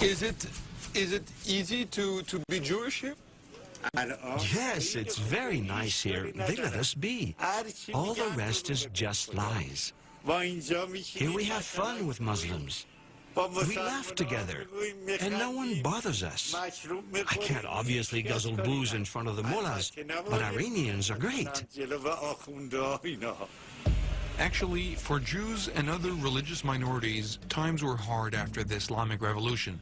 Is it easy to be Jewish here? Yes, it's very nice here. They let us be. All the rest is just lies. Here we have fun with Muslims. We laugh together, and no one bothers us. I can't obviously guzzle booze in front of the mullahs, but Iranians are great. Actually, for Jews and other religious minorities, times were hard after the Islamic Revolution.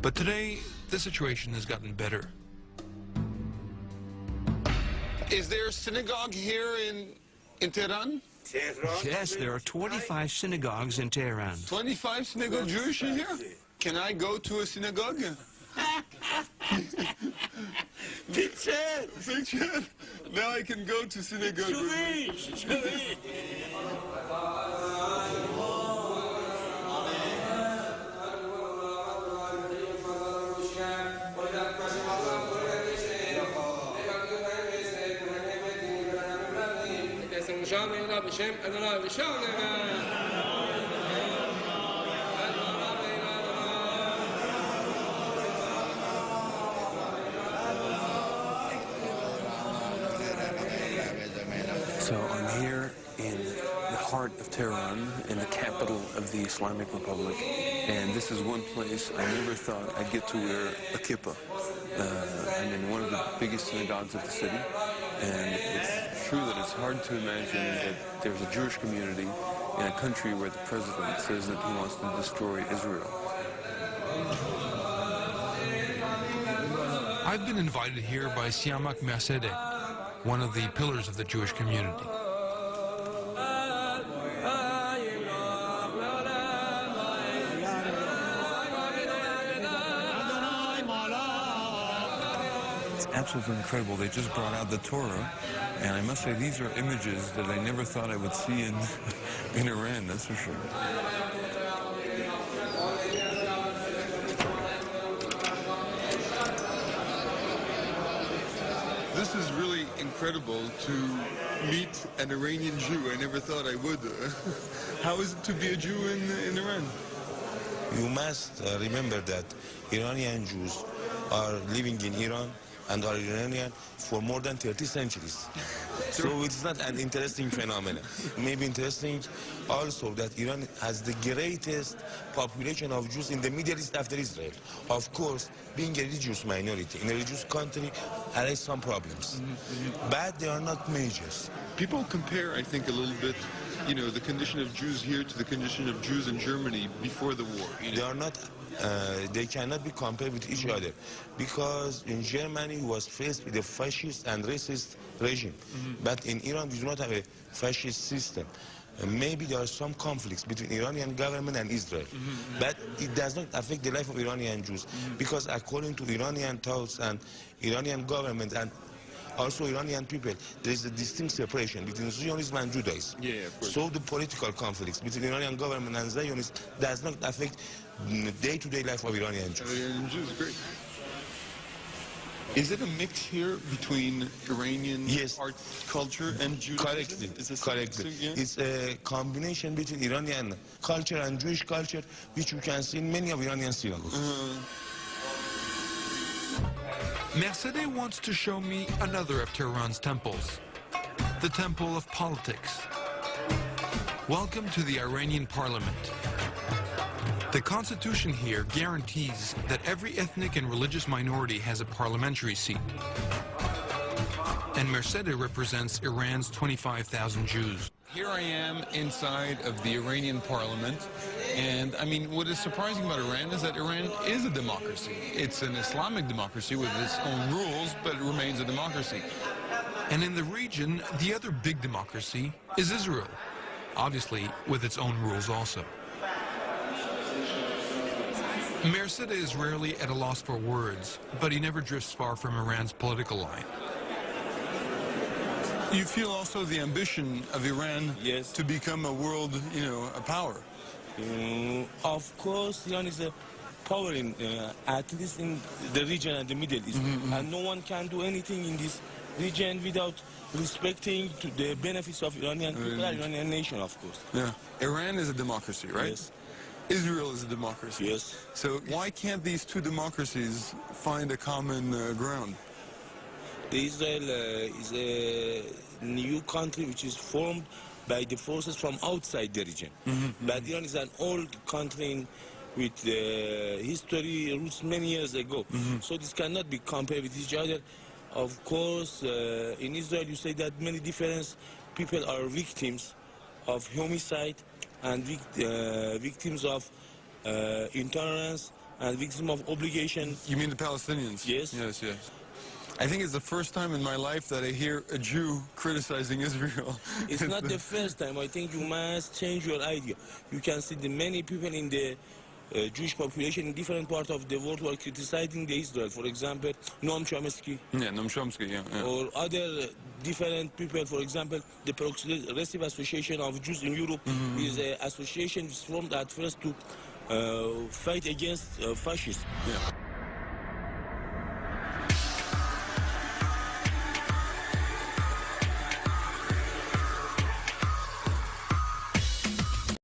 But today, the situation has gotten better. Is there a synagogue here in Tehran? Yes, there are 25 synagogues in Tehran. 25 synagogue Jewish in here? Can I go to a synagogue? Picture. Now I can go to synagogue. So I'm here in the heart of Tehran, in the capital of the Islamic Republic, and this is one place I never thought I'd get to wear a kippah. I'm in one of the biggest synagogues of the city, and it's true that it's hard to imagine that there's a Jewish community in a country where the president says that he wants to destroy Israel. I've been invited here by Siamak Mercede, one of the pillars of the Jewish community. It's absolutely incredible. They just brought out the Torah, and I must say these are images that I never thought I would see in Iran, that's for sure. This is really incredible to meet an Iranian Jew. I never thought I would. How is it to be a Jew in Iran? You must remember that Iranian Jews are living in Iran and are Iranian for more than 30 centuries. So it's not an interesting phenomenon. Maybe interesting also that Iran has the greatest population of Jews in the Middle East after Israel. Of course, being a religious minority in a religious country has some problems, but they are not majors. People compare, I think, a little bit, you know, the condition of Jews here to the condition of Jews in Germany before the war. You know? They are not. They cannot be compared with each other, because in Germany was faced with a fascist and racist regime, but in Iran we do not have a fascist system. Maybe there are some conflicts between Iranian government and Israel, but it does not affect the life of Iranian Jews, because according to Iranian thoughts and Iranian government and also Iranian people, there is a distinct separation between Zionism and Judaism. Yeah, of course. So the political conflicts between Iranian government and Zionists does not affect day-to-day life of Iranian Jews. Iranian Jews, great. Is it a mix here between Iranian art culture and Judaism? Correctly. It's a combination between Iranian culture and Jewish culture, which you can see in many of Iranian synagogues. Mercede wants to show me another of Tehran's temples, the Temple of Politics. Welcome to the Iranian parliament. The constitution here guarantees that every ethnic and religious minority has a parliamentary seat. And Mercede represents Iran's 25,000 Jews. Here I am inside of the Iranian parliament, and I mean, what is surprising about Iran is that Iran is a democracy. It's an Islamic democracy with its own rules, but it remains a democracy. And in the region, the other big democracy is Israel, obviously with its own rules also. Mercede is rarely at a loss for words, but he never drifts far from Iran's political line. You feel also the ambition of Iran to become a world, you know, a power. Of course, Iran is a power in, at least in the region and the Middle East, and no one can do anything in this region without respecting to the benefits of Iranian people and Iranian nation, of course. Yeah. Iran is a democracy, right? Yes. Israel is a democracy. Yes. So why can't these two democracies find a common ground? Israel is a new country which is formed by the forces from outside the region. But Iran is an old country with history roots many years ago. So this cannot be compared with each other. Of course, in Israel you say that many different people are victims of homicide and victims of intolerance and victims of obligation. You mean the Palestinians? Yes. Yes, yes. I think it's the first time in my life that I hear a Jew criticizing Israel. It's not the first time. I think you must change your idea. You can see the many people in the Jewish population in different parts of the world who are criticizing the Israel. For example, Noam Chomsky. Yeah, Noam Chomsky, yeah. Or other different people. For example, the Progressive Association of Jews in Europe is an association formed at first to fight against fascism. Yeah.